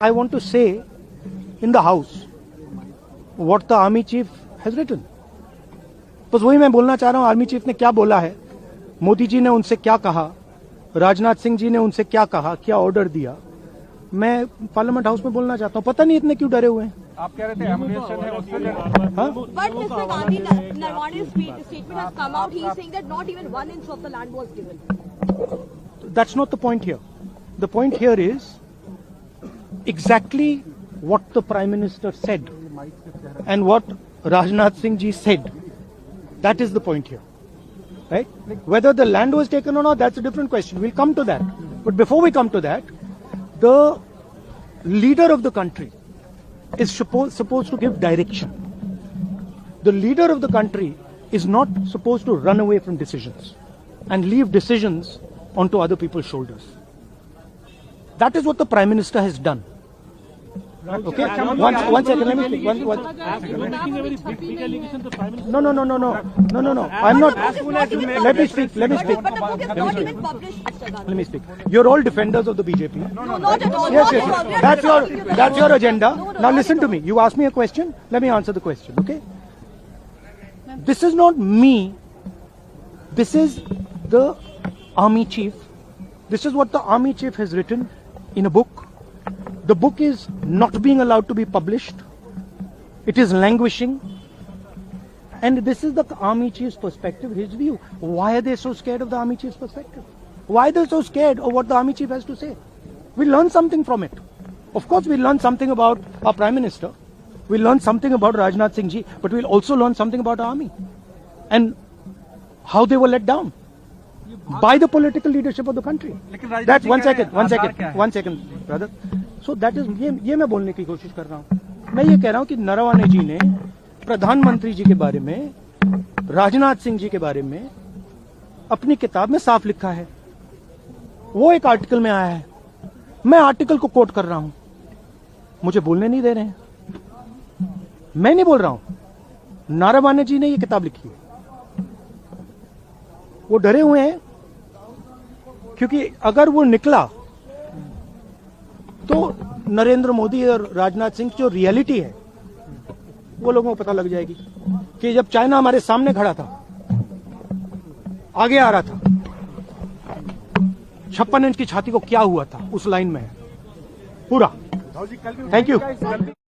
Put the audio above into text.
I want to say in the house what the army chief has written. बस वही मैं बोलना चाह रहा हूं, आर्मी चीफ ने क्या बोला है, मोदी जी ने उनसे क्या कहा, राजनाथ सिंह जी ने उनसे क्या कहा, क्या ऑर्डर दिया, मैं पार्लियामेंट हाउस में बोलना चाहता हूं। पता नहीं इतने क्यों डरे हुए हैं। आप कह रहे थे एमुनेशन है उसके लिए। But Mr. Gandhi, Narwane's statement has come out. He is saying that not even 1 inch of the land was given. That's not the point here. The point here is exactly what the Prime Minister said and what Rajnath Singh ji said. That is the point here. Right? Whether the land was taken or not, that's a different question. We'll come to that. But before we come to that, the leader of the country is supposed to give direction. The leader of the country is not supposed to run away from decisions and leave decisions onto other people's shoulders. That is what the Prime Minister has done. Okay, one second. Let me speak. No. I'm not. Let me speak. But the book is not even published, Mr. Gandhi. Let me speak. You're all defenders of the BJP. No, not at all. Yes. That's your agenda. Now listen to me. You asked me a question. Let me answer the question. Okay. This is not me. This is the army chief. This is what the army chief has written in a book. The book is not being allowed to be published. It is languishing. And this is the army chief's perspective, his view. Why are they so scared of the army chief's perspective? Why are they so scared of what the army chief has to say? We learn something from it. Of course, we learn something about our Prime Minister. We learn something about Rajnath Singh ji, but we'll also learn something about our army and how they were let down by the political leadership of the country. That's one second, brother. So that is ये मैं बोलने की कोशिश कर रहा हूँ। मैं ये कह रहा हूँ कि नरवाने जी ने प्रधानमंत्री जी के बारे में, राजनाथ सिंह जी के बारे में अपनी किताब में साफ लिखा है। वो एक आर्टिकल में आया है, मैं आर्टिकल को कोट कर रहा हूं, मुझे बोलने नहीं दे रहे हैं। मैं नहीं बोल रहा हूं, नारावाने जी ने ये किताब लिखी है। वो डरे हुए हैं क्योंकि अगर वो निकला तो नरेंद्र मोदी और राजनाथ सिंह की जो रियलिटी है वो लोगों को पता लग जाएगी कि जब चाइना हमारे सामने खड़ा था, आगे आ रहा था, 56 इंच की छाती को क्या हुआ था, उस लाइन में है पूरा। Thank you.